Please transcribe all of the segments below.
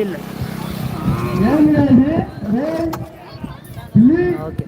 இல்லை. ஓகே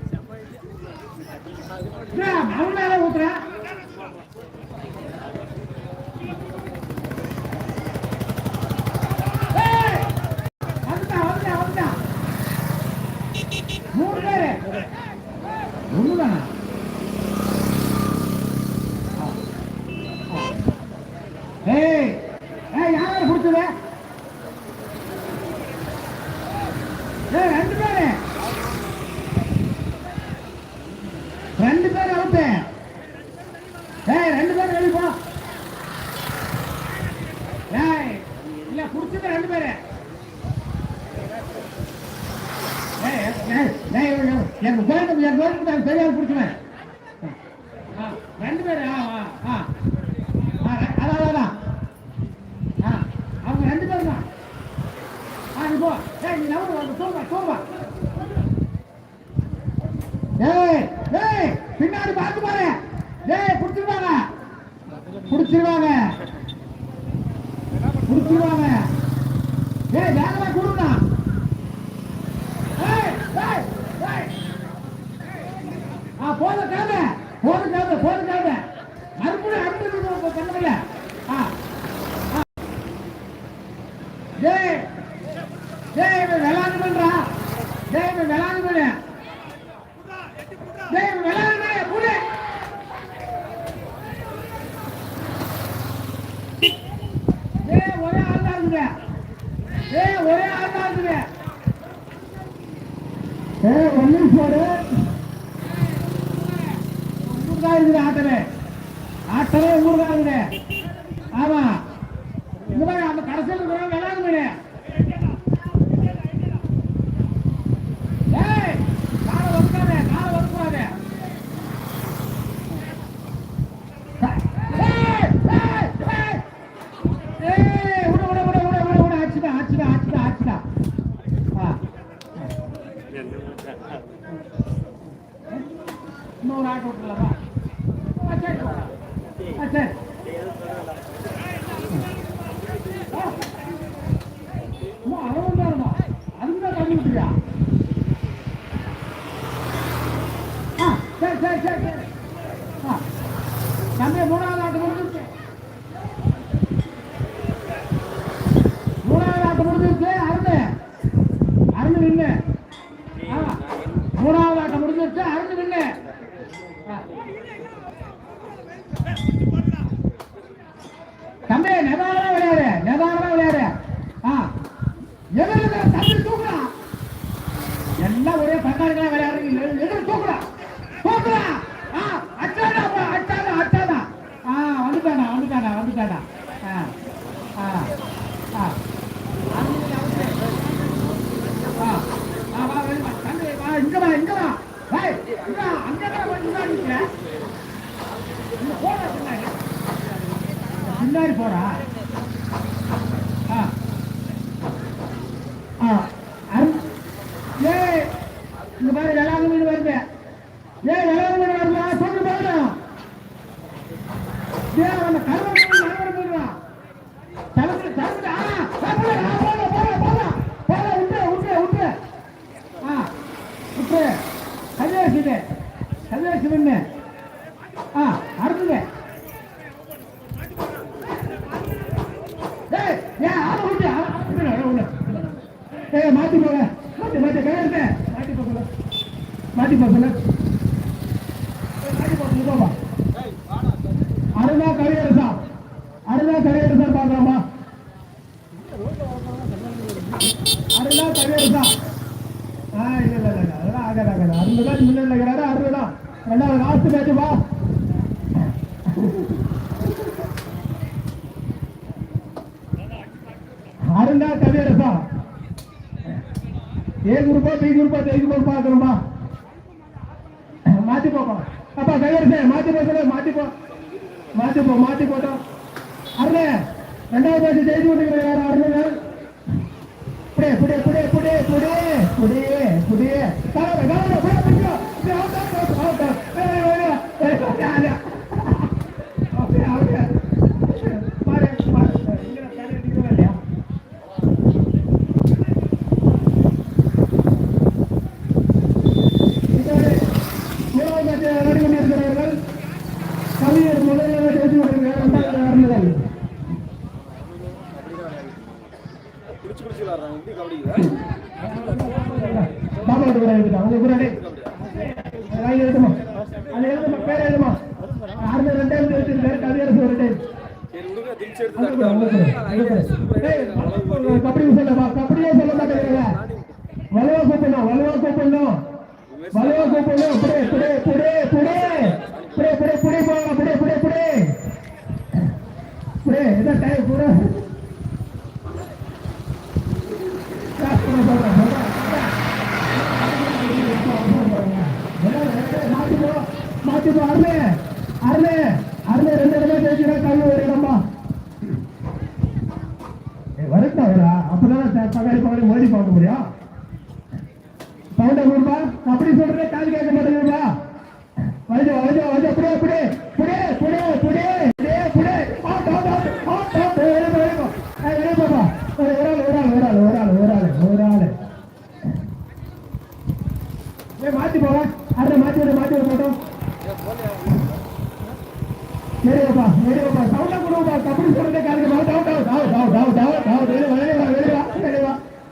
குடிச்சது ரெண்டு பேரு எனக்கு கோயிலுக்கு சரியாக குடிச்சுவேன் ரெண்டு பேரு அதான் அவங்க ரெண்டு பேரும் தான் நீ போ நீ நவரு தூங்க பின்னாடி பார்த்து பாரு குடிச்சிருவாங்க வேகமா கொடுங்க போத கேளு மறுபடியும் அடுத்து பண்ணல விளாண்டு பண்றா விளாண்டு பண்ண ஒரே ஆள் தான் இருக்குது ஒன்னு போடு ஆட்டவே ஊருக்காகுது ஆமா இந்த மாதிரி அந்த கடைசியில் இருக்கிற விளையாடு மீன் காலை ஒதுக்காத ஆச்சுடா இன்னொரு ஆட்டோ விட்டுலாமா சரி அவ்வளவுதானமா அதுக்குதான் தண்ணி விட்டுறியா சரி தம்பி மூணாவது ஆட்டு முடிஞ்சிருச்சு அருந்து நின்று மூணாவது ஆட்டம் முடிஞ்சிருச்சு அருந்து நின்று தம்பி நிதானமா விளையாடு எதிர்த்து தம்பி தூக்குறா எல்லாம் ஒரே பங்காளிகளா விளையாடுறீங்க எதிர்த்து தூக்குறா அச்சாடா வந்துட்டாடா பின்னாடி போறா இந்த மாதிரி விளாடு மீன் வருது விளாடு மீன் வருதா சொல்லு போயிடும் அந்த கருவ மீன் போயிடுவான் கல்யாசி மீன் அடுத்தது மாத்தி போக மாத்தி கையெழுத்த மாத்தி போகல அருணா கரையரசா பாக்கலாமா அருணா கரையரசா இல்ல அதெல்லாம் ஆகாது அருந்துதான் முன்னிலை கிடையாது அருந்துதான் ரெண்டாவது லாஸ்ட் மேட்ச் வா அருணா கரையரசா ए ग्रुप बी ग्रुप पाकरम्मा माटी पोको அப்பா கையெழுத்து மாத்தி போட்டோம் அருணே ரெண்டாவது பேச்சு ஜெயிச்சு விட்டுக்கிற யாரும் அருணே புடி கவிஞர் முதலில் பேசி பேர் எழுதுமா ஆறு ரெண்டாயிரம் வச்சிருக்காரு கவியரசு ஒரு டைம் கபடி சொல்லமா கபடியே சொல்ல மாட்டேங்கிறீங்க வலுவா கூப்பிடணும் புடே இதான் டைம் கூட அருமை 2 இடமா ஜெயிக்கிறா கவி 1 இடமா வருத்தா வரா அப்பதான் பகடி மோதி பார்க்க முடியும் சவுண்ட கொடுப்பா அப்படி சொல்றே காது கேட்க மாட்டேங்குதுப்பா வயது வயது வயது அப்படியே அப்படியே புடே புடே புடே புடே புடே பாப்பா ஒரு ஆள் மாத்தி போவா அதை மாத்தி விட போட்டோம் மேரியப்பா சவுண்டா கொடுப்பா கபடி சொல்றதே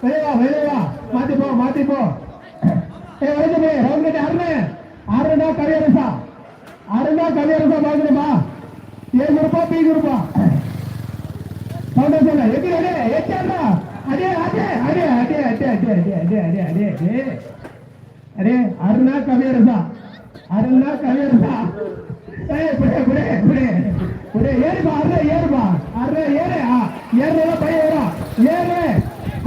வெளிவா மாத்தி போ வயது ரவுண்ட் அருணா கவியரசா பாக்கணுமா ஏ குரூப்பா பி குரூப்பா சவுண்டா சொல்ல எங்க ஏச்சாடா அடே அருணா கவியரசா ஏறுபா அருணா ஏறு பையன் வரா ஏறு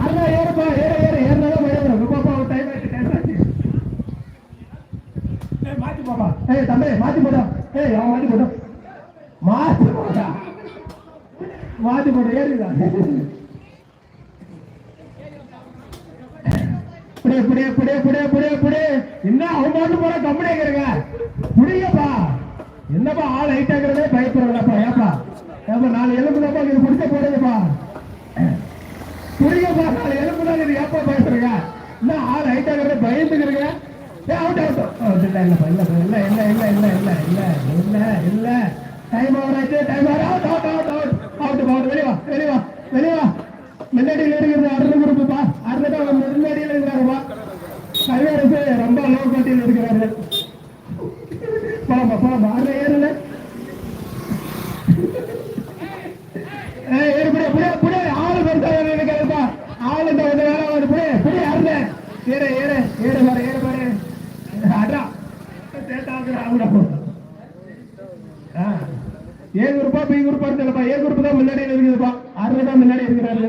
அருணா ஏறுப்பா ஏறுனால பையன் வரும் பாப்பா டைம் ஆயிடுச்சு மாத்தி பாப்பா தம்பி மாத்தி போட்டா அவன் மாத்தி போட்டா ஏறுதா என்ன அவன் போற கம்பெனி கேருங்க புடிங்கப்பா என்னப்பா ஆள் ஹைட் ஆகிறதே பயப்படுறப்பா ஏப்பா 4 எலும்புதாப்பா இது பிடிச்ச போடுங்கப்பா புடிங்கப்பா 4 எலும்புதான் இது ஏப்பா பயப்படுறீங்க என்ன ஆள் ஹைட் ஆகிறதே பயந்துக்கிறீங்க இல்ல டைம் ஆவராச்சு வெளிவா முன்னாடியில் இருக்கிறது அருண் குரூப்பா அருண் முன்னாடியில் இருக்கிறாருப்பா கவியரசு ரொம்ப லோ கோட்டியில் இருக்கிறாரு போலாமா அருண் ஏறுல ஆளு பெருசா இருக்கிறப்பா ஆளு இந்த ஒரு வேலை வருது அருண் ஏறு பாரு அட்ரா ஏ குரூப்பா பி குரூப்பா தெரியலப்பா ஏ குரூப் தான் முன்னாடி இருக்குதுப்பா அருண் தான் முன்னாடி இருக்கிறாரு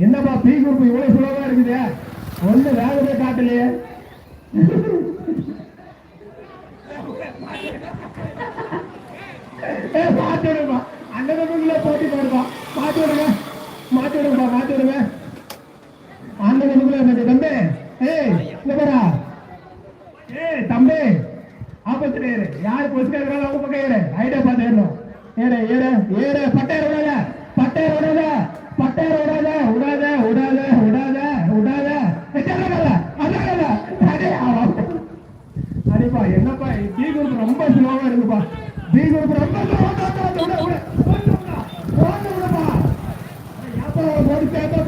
என்னப்பா பி குரூப் இவ்வளவு சுலபா இருக்குது ஒண்ணு வேகமே காட்டலையே மாத்திடுப்பா அண்ணனுக்குள்ள போட்டி போடுப்பா மாத்திடுங்க அண்ணனுக்குள்ள தம்பி இங்க பாரா தம்பி ஆப்போசிட் ஏறு யாரு பொசிஷன் இருக்கிறாங்க அவங்க பக்கம் ஏறு ஐடியா பார்த்து ஏறணும் ஏறு பட்டையர் அடிப்பா என்னப்பா பி குரூப் ரொம்ப ஸ்லோவா இருக்குப்பா பி குரூப் ரொம்ப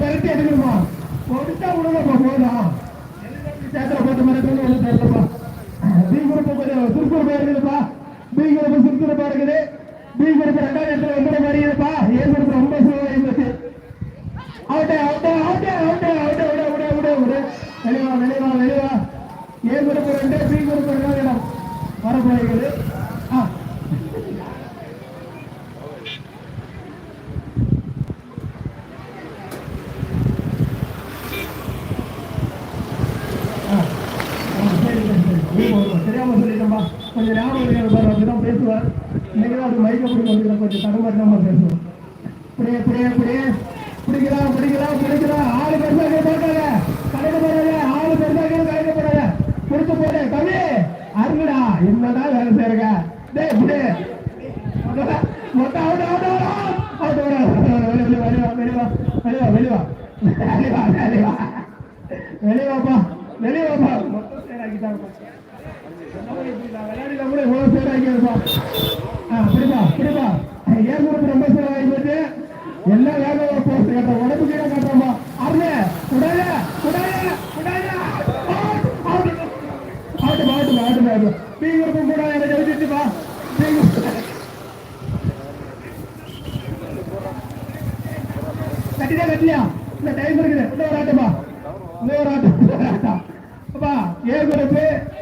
பெரட்டி எடுக்கணுமா பொடிச்சா விடுங்கப்பா போதும் சேத்திர போட்ட மாதிரி ஒண்ணு தெரியலப்பா பி குரூப் கொஞ்சம் சுறுசுறுப்பா இருக்குதுப்பா பி குரூப் சுறுசுறுப்பா இருக்குது பி குரூப் 2வது இடத்துல வந்துட மாதிரி இருக்குப்பா ஏ குரூப் ரொம்ப ஸ்லோவா இருந்துச்சு வெளிவா ஏ குரூப் 2 பி குரூப் 2வது இடம் வரப்போகிறது தெரியாம சொல்லிட்டோம்பா கொஞ்சம் ஞாபகம் பாரு அப்படிதான் பேசுவார் இன்னைக்குதான் அது மைக்க பிடிக்க வந்து கொஞ்சம் தடுமாறினாம பேசுவோம் பிடிக்கலாம் ஆளு பெருசாக போட்டாங்க கடைக்கு போறாங்க ஆளு பெருசாக கடைக்கு போறாங்க பிடிச்சு போட்டு கவி அருங்கடா என்னடா வேலை செய்யறங்க மொத்தம் வெளிவாப்பா மொத்தம் சேராக்கிட்டாங்க விளையாடில கூட இவ்வளவு சேராக்கிருப்பா பிடிப்பா ஏன் குரூப் ரொம்ப சேராகி போச்சு என்ன வேகமா போஸ்ட் கட்டுற உடம்பு கீழே கட்டுறோமா அருணே ஆட்டு பி குரூப்பும் கூட எனக்கு எழுதிட்டுப்பா கட்டியா இந்த டைம் இருக்குது இன்னொரு ஆட்டம் அப்பா ஏ குரூப்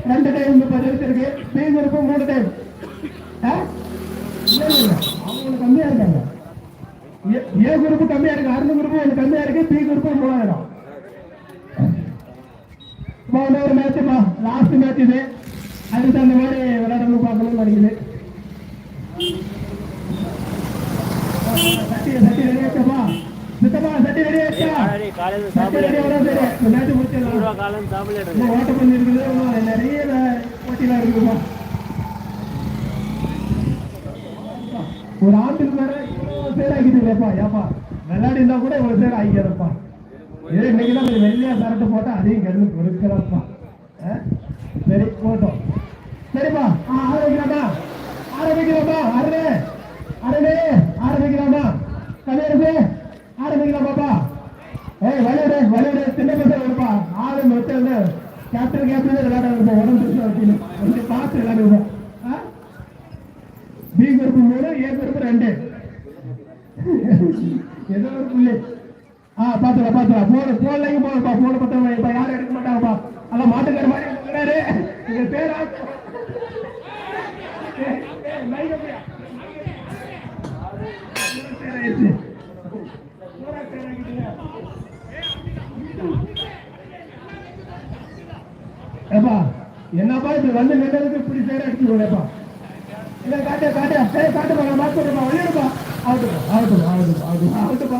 2 டைம் 30 இருக்கு பி குரூப் 3 டைம் அவங்க உங்களுக்கு கம்மியா இருக்காங்க. ஏ குரூப் கம்மியா இருக்கு, அருண் குரூப் உங்களுக்கு கம்மியா இருக்கு, பி குரூப் 3000. ஒரு மேட்ச்மா லாஸ்ட் மேட்ச் இது, அதுக்கு அந்த மாதிரி விளையாடணும் பார்க்கணும்னு நினைக்குது. சட்டி ரெடி ஆச்சப்பா, சித்தப்பா சட்டி ரெடி ஆச்சா? சட்டி ரெடி ஆனா சரி மேட்ச் முடிச்சிடலாம். ஓட்ட பண்ணி இருக்குது, நிறைய போட்டிலாம் இருக்குதுப்பா. ஒரு ஆண்டுக்கு மேல இவ்வளவு பேர் ஆகிட்டுப்பா. ஏப்பா விளையாடி இருந்தா கூட இவ்வளவு பேர் ஆகிக்கிறப்பா. இன்னைக்குதான் கொஞ்சம் வெள்ளையா சரட்டு போட்டா அதையும் கெடுத்து கொடுக்கிறப்பா. சரி போட்டோம், சரிப்பா. ஆரம்பிக்கலாமா? அருணே ஆரம்பிக்கலாமா? கலையரசு ஆரம்பிக்கலாமாப்பா? விளையாடு சின்ன பசங்க இருப்பா. ஆளு மொத்தம் கேப்டன் விளையாட உடம்பு கொஞ்சம் பார்த்து விளையாடுவோம். B group 3, A group 2. ஏதோ ஒரு புள்ளி. பாத்துக்கலாம் போன்லையும் போகப்பா. போன பத்திரம் இப்ப யாரும் எடுக்க மாட்டாங்கப்பா. அதான் மாட்டுக்கார மாதிரி இங்க பேரா என்னப்பா இப்படி வந்து நின்றதுக்கு இப்படி பேர் அடிச்சுப்பா. இல்ல காட்டுப்பா நான் மாத்துப்பா. வெளியிடுப்பா. அவுட்டுப்பா.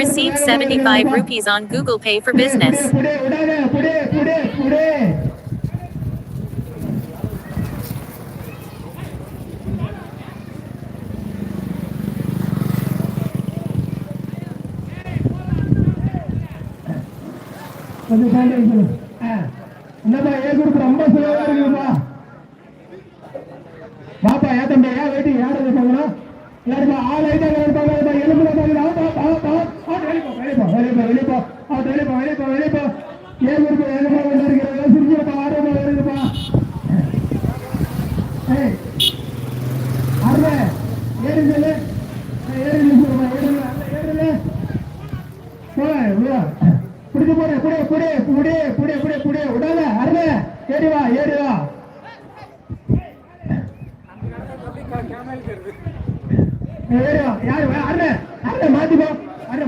Receive 75 rupees on Google Pay for business. என்னப்பா ஏ குரூப் ரொம்ப சுலபா இருக்குப்பா. பாப்பா ஏத்தம்பா ஏன் வெயிட்டிங் யாரு இருப்பாங்களா? யாருப்பா ஆள் ஐட்டம் இருப்பாங்க. எலும்புல வெளிப்பா. ஏ குரூப் எலும்பா இருக்கிறாங்க. சிரிச்சிருப்பா, ஆர்வமா வருதுப்பா. அருமை ஏறுங்க, பிடிச்சு போடு விடாத. அருமை ஏறிவா. யாரு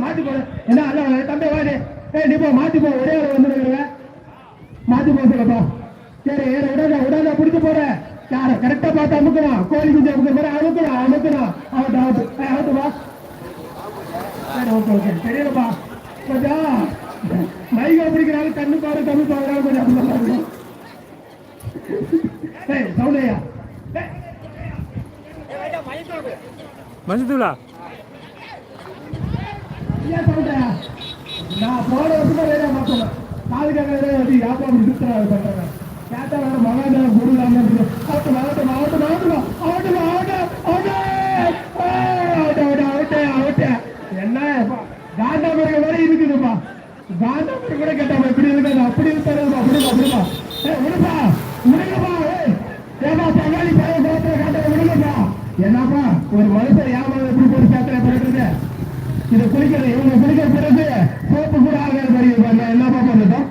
மாத்திப்போ. என்ன அல்ல தம்பி வாடு. நீ போ மாத்திப்போ. ஒரே வந்துருங்க. மாத்திப்போ சொல்லப்பா. சரி விடாத பிடிச்சு போற. யார கரெக்டா பார்த்து அமுக்கணும். கோழி குஞ்சு அமுக்கணும். அவுட்டுப்பா. சரி ஓகே தெரியலப்பா. கொஞ்சம் மைகா பிடிக்கிறாங்க. கண்ணு பாரு தமிழ் பாக்குறாங்க. கொஞ்சம் அப்படிதான் சவுண்டையா மஞ்சூலா நான் போன வருஷமா வேற மாத்தல. காதுக்காக வியாபாரம் சுத்துறாரு பண்றாங்க. கேட்டா வேற மகாண்ட குருலாம என்ன காந்தாபுரம் வரை இருக்குதுப்பா. காந்தாபுரம் கூட கேட்டாப்பா இப்படி இருக்காது. அப்படி இருப்பாருப்பா. அப்படிப்பா ஏப்பா பங்காளி பழைய சோத்திர காட்ட விடுங்கப்பா. என்னப்பா ஒரு மனுஷன் ஏமாவது எப்படி போட்டு சாத்திர போயிட்டு இதை குளிக்கிறது இவங்க குளிக்கிற பிறகு சோப்பு கூட ஆகாத மாதிரி என்னப்பா பண்ணுறோம்.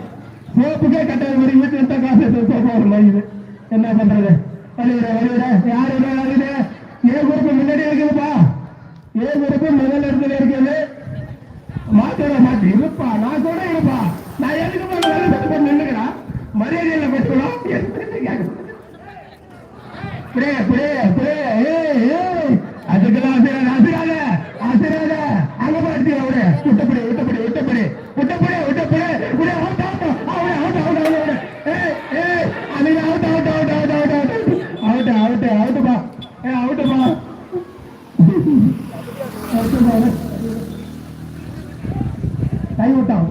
சோப்புக்கே கட்டாத மாதிரி வீட்டு எந்த காசு சோப்பா ஒரு மாதிரி என்ன பண்றது? வழிவிட யாரு வருது? ஏ குரூப் முன்னாடி இருக்குதுப்பா. ஏ குரூப் முதல் இடத்துல இருக்குது. மாத்தி இருப்பா. நான் கூட இருப்பா. நான் எதுக்கு நின்னுக்கிறா மரியாதையில பேசலாம். அதுக்கெல்லாம் ஆசிராத அங்க பாட்டு அவரு விட்டப்படி கை விட்டோம்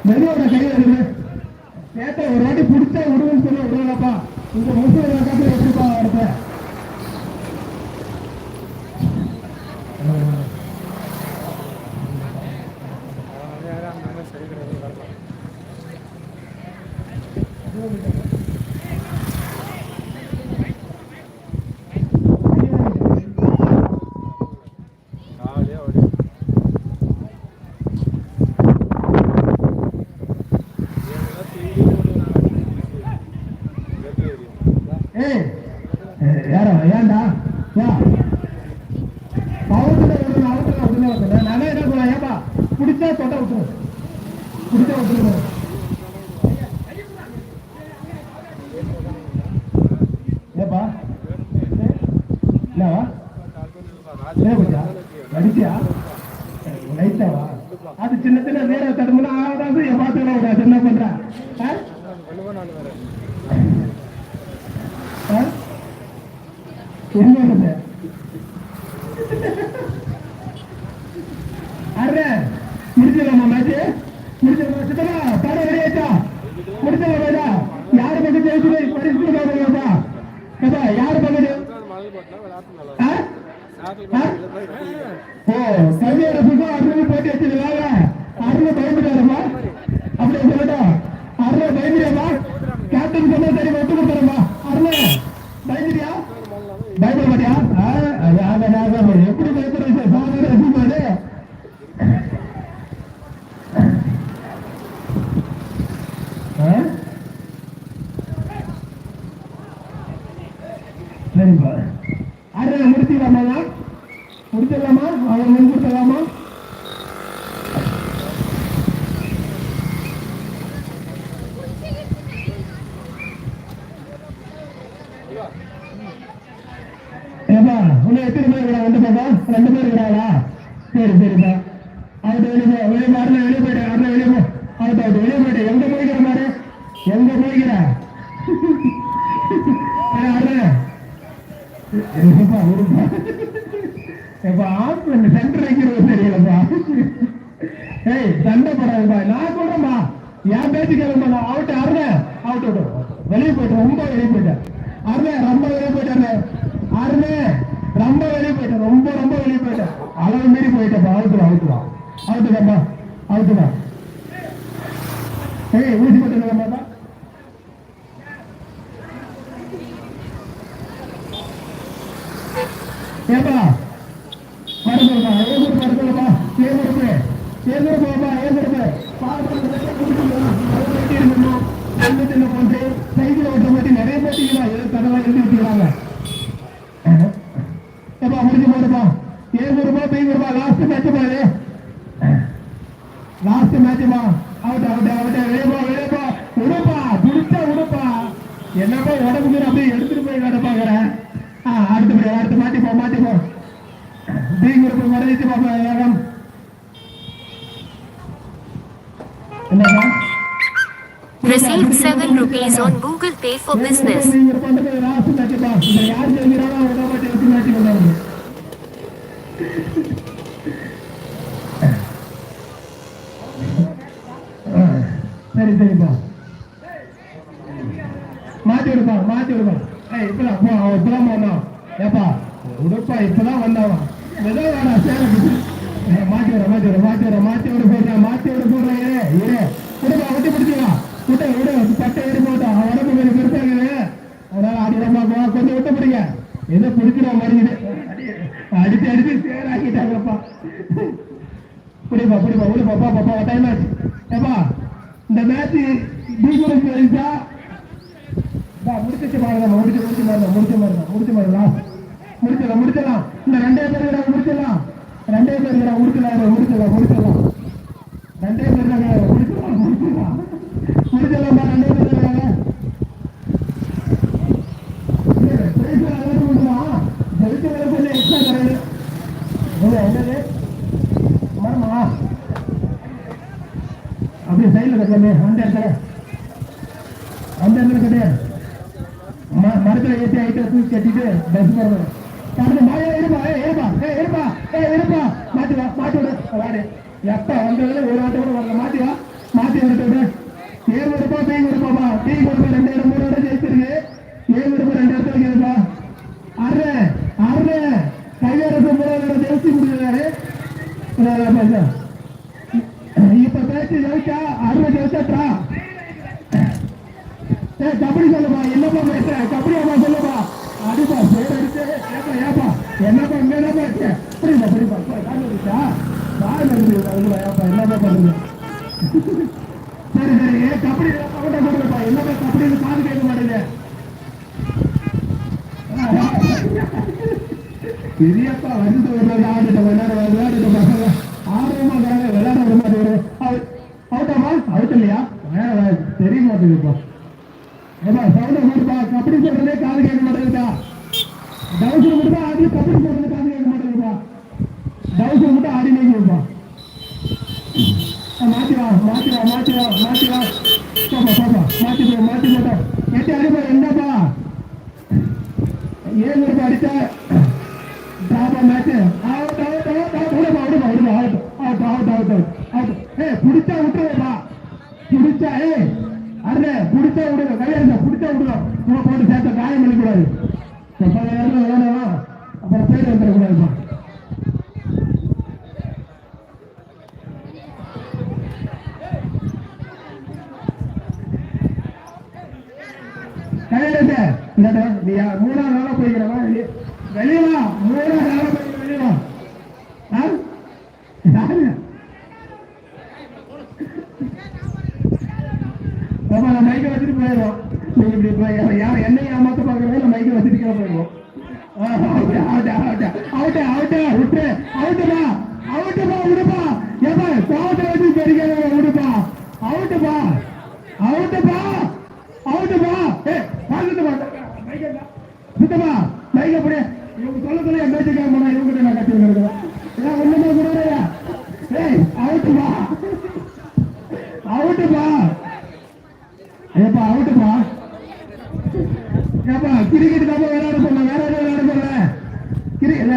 மெதுவோட கை வருது. கேட்ட ஒரு வாட்டி பிடிச்சா விடுவேன்னு சொல்லி விடுவாப்பா. இந்த முஸ்லிம் காலத்துல எப்படிப்பா அடுத்த ஏய் யாரா ஏன்டா அவுத்துல விடுறேன் நானே என்ன சொல்றேன் ஏப்பா பிடிச்சா தொட்ட விட்டுரும் பிடிச்சா விட்டுருவோம் ஏப்பா இல்லவா ஏப்பா அடிச்சியா லைட்டாவா அது சின்ன சின்ன வேற தடுமுன்னா ஆகாது என் பார்த்துக்கலாம் விடாது என்ன பண்ற என்ன அரே முடிச்சிடலாமா மேட்ச் முடிச்சிடலாம் சித்தமா தட ரெடியாச்சா முடிச்சிடலாமா யாரு பக்கம் ஜெயிச்சு பரிசு ஏப்பா யாரு பக்கம் ஓ கல்வியோட புதுசா அருள் போட்டி வச்சிருக்காங்க அருள் பயந்துட்டாரம்மா அப்படியே சொல்லட்டும் அருள் பயந்துடியாமா கேப்டன் சொன்னா சரி ஒட்டு கொடுத்தாரம்மா அருள் பயந்துட்டியா பயப்பட மாட்டியா எப்படி பயப்படுறீங்க சாதாரண ரசிப்பாரு சரிப்பா அருள் முடிச்சிடலாமா முடிச்சிடலாமா அவன் முன் கொடுத்தலாமா ஏப்பா உன்னை எத்தனை பேர் இருக்கிறா வந்து பாப்பா 2 பேர் இருக்கிறாங்களா சரி சரிப்பா அவட்ட வெளியே போ அருணா வெளியே போயிட்டு அருணா வெளியே போ அவட்ட வெளியே போயிட்டு எங்க போய்க்கிற மாதிரி எங்க போய்க்கிற அருணா சென்டர் வைக்கிறது தெரியலப்பா ஏய் சண்டை போடாதுப்பா நான் சொல்றேன்பா என் பேச்சு கேளுப்பா அவுட் அருண் அவுட் அவுட் வெளியே போயிட்டேன் ரொம்ப வெளியே போயிட்டேன் அருண் ரொம்ப வெளியே போயிட்டேன் அருண் ரொம்ப வெளியே போயிட்டேன் ரொம்ப வெளியே போயிட்டேன் அளவு மீறி போயிட்டேப்பா அவுட்டுதாப்பா அவுட்டுதான் ஏய் ஊசி போட்டுருக்கா ஏப்பா படுப்பா படுப்பா சைக்கிள் ஓட்ட மாட்டி நிறைய போட்டிங்களா கதெல்லாம் எழுதி வச்சுக்கிறாங்க ஏப்பா முடிஞ்சு போடுப்பா ரூபா லாஸ்ட் மேட்ச் பாரு லாஸ்ட் மேட்ச்மா அவுட் வெளியப்பா உடுப்பா புடிச்சா உடுப்பா என்னப்பா உடம்புக்கு அப்படியே எடுத்துட்டு போய் வேலை பாக்குறேன் அடுத்து மாட்டிப்போ பி குரூப் மறைச்சு பாப்பா வேகம் என்னப்பா Received 7 rupees on Google Pay for business. Last மேட்ச்ப்பா இந்த யார் ஜெயிக்கிறானோ அவன மாட்டி எடுத்து மேட்ச் கொண்டாடுங்க சரிப்பா மாத்தி விடுப்பா இப்பதான் வந்தான் ஏப்பா உடுப்பா இப்பதான் வந்தவன் ஏதோ வேடா சேர மாத்தி விட போடுறேன் விடுப்பா ஒட்டி பிடிச்சிவா விடு பட்டை ஏறி போட்டோம் உடம்பு கொஞ்சம் பெருசாகுது அதனால ஆடிடமா கொஞ்சம் விட்டு பிடிங்க ஏதோ பிடிச்சிட மறியுது அடிச்சு சேராக்கிட்டாங்கப்பா புடிப்பா டைம் ஆச்சு ஏப்பா இந்த மேட்ச் பி குரூப் ஜெயிச்சா முடிச்சு பாருங்க முடிச்சு பாருங்க லாஸ்ட் முடிச்சிடலாம் இந்த 2 பேர் முடிச்சிடலாம் 2 பேர் முடிச்சிடலாம் 2 பேர் முடிச்சிடலாமா 2 பேர் எக்ஸ்ட்ரா தரது என்னது மரமா அப்படியே சைடில் கட்டலாமே அந்த இடத்துல கிடையாது மரத்துல ஏற்றி ஐட்ட தூக்கி கட்டிட்டு பஸ் போறது மாயா இருப்பா மாட்டி விடு வாடு எப்ப வந்ததுல ஒரு ஆட்டை கூட வரல மாட்டி விட்டு ஏழு இருப்பா பீ கொடுப்பாப்பா 2 இடம் 3 இடம் ஜெயிச்சிருக்கு 7 இருப்பா 2 இடத்துல கேளுப்பா அருண் கையாரசு 3 இடம் ஜெயிச்சு முடிஞ்சாரு இப்ப பேச்சு ஜெயிச்சா அருண் ஜெயிச்சா கபடி சொல்லுப்பா என்னப்பா பேச கபடியாப்பா சொல்லுப்பா அடிப்பா பேர் அடிச்சு ஏப்பா என்னப்பா இங்க புரியுப்பா என்னப்பா பண்ணுங்க சரி கபடி என்னப்பா கபடி காது கேட்க மாட்டேங்குது பெரியப்பா வந்து ஆடிட்ட விளையாடுற பசங்க ஆர்வமா இருக்கிறாங்க, விளையாட விட மாட்டேங்குது. அவுட்டாமா அவுட் இல்லையா? தெரிய மாட்டேங்குதுப்பா. ஏப்பா சவுண்ட கொடுப்பா. கபடி சொல்றதே காது கேட்க மாட்டேங்குதா? டவுசர் மட்டும் தான் ஆடி, கபடி சொல்றது காது கேட்க மாட்டேங்குதுப்பா. டவுசர் மட்டும் ஆடி நீங்கப்பா. மாத்திவா மாத்திவா மாத்திவா மாத்திவா பாப்பா பாப்பா மாத்தி போட்டோம். எட்டி அடிப்பா. என்னப்பா 7 ரூபாய் அடிச்சா டிராபா match. Out out out out விடுப்பா விடுப்பா விடுப்பா out out out out out. புடிச்சா விட்டுருவா. புடிச்சா அண்ணே புடிச்சா விடுங்க. கையாடுங்க புடிச்சா விடுங்க. உங்க போட்டு சேர்த்த காயம் பண்ணிக்கூடாது. விளையாடவா அப்புறம் போயிட்டு வந்துடக்கூடாதுப்பா. கையாடுங்க. இல்லடா நீ 3ஆவது நாளா போய்க்கிறவா வெளியவா. 3ஆவது நாளா போய்க்கிற வெளியவா. யாரு நான் மைக்க வச்சுட்டு போயிடுவோம். நீங்க இப்படி யார் என்ன ஏமாத்த பாக்குறவங்க மைக்க வச்சுட்டு போயிடுவோம். விடுப்பா. ஏப்பா கோவத்தை வச்சு பெருக்க விடுப்பா. அவுட்டுப்பா அவுட்டுப்பா அவுட்டுப்பா. பார்த்துட்டு சுத்தமா மைக்க அப்படி இவங்க சொல்ல மேட்ச் கேட்க போனா இவங்க நான் கட்டி இருக்கிறேன். ஒண்ணுமே கொடுக்குறையா? அவுட்டுப்பா அவுட்டுப்பா. ஏப்பா அவுட்டுப்பா. ஏப்பா கிரிக்கெட் தான் விளையாட போன, வேற எதுவும் விளையாட போல. கிரிக்கெட்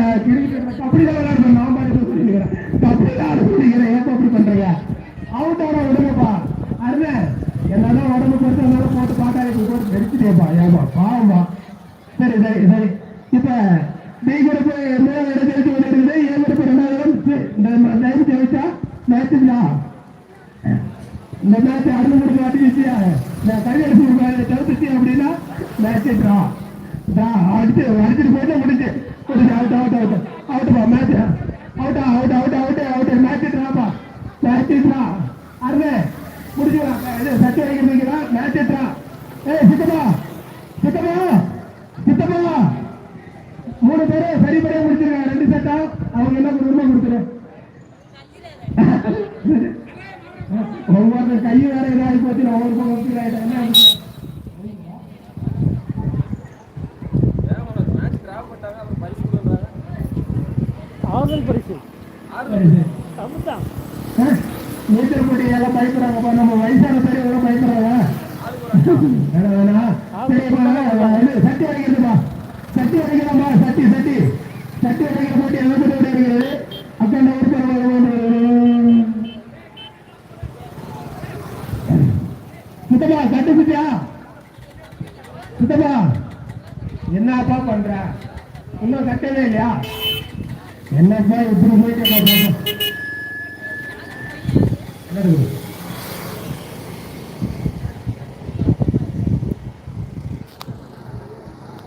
கபடி தான் விளையாட போன. நான் பாட்டு சொல்லிக்கிறேன் கபடி தான் ஆட சொல்லிக்கிறேன். ஏப்பா அப்படி பண்றீங்க? அவுட் ஆனா விடுங்கப்பா. அருண என்னதான் உடம்பு பொறுத்து அதனால போட்டு பாட்டாளி போட்டு நடிச்சுட்டேப்பா. ஏப்பா பாவம்பா. சரி சரி சரி. இப்ப நீ கூட போய் 3ஆவது இடம் ஜெயிச்சு கொண்டிருக்குது. 7 கூட 2ஆவது இடம் ஜெயிச்சா மேட்சுங்களா? இந்த மேட்ச் அடுத்த முடிச்சு அடிச்சியா? நான் கையெழுத்து தவிர்த்துச்சு அப்படின்னா மேட்ச் அடிச்சுட்டு போயிட்டு முடிஞ்சு அவுட் அவுட் அவுட் அவுட்டுப்பா. Match out out out out out. Match ட்ராப்பா. Match draw. அருண் முடிச்சுக்கலாம். சட்டி வைக்கிறீங்களா? Match draw. சித்தப்பா சித்தப்பா சித்தப்பா 3 பேரும் சரிபடியா முடிச்சிருக்காங்க. 2 செட்டா அவங்க என்ன கொடுக்கணுமோ கொடுத்துரு. ஒவ்வொரு கை வேற இதாகி போச்சு. ஒவ்வொரு பக்கம் நீச்சல் போட்டி எல்லாம் பயப்படுறாங்கப்பா. நம்ம வயசான பேர் எவ்வளவு பயப்படுறாங்க. சட்டி அடிக்கிறதுப்பா. சட்டி அடிக்கலாமா? சட்டி சட்டி சட்டி அடிக்கிற போட்டி எல்லாம் இருக்கிறது. அக்கா சுத்தமா கட்டு சுத்தியா? சுத்தமா என்னப்பா பண்ற? இன்னும் கட்டவே இல்லையா? என்னப்பா இப்படி போயிட்டு என்ன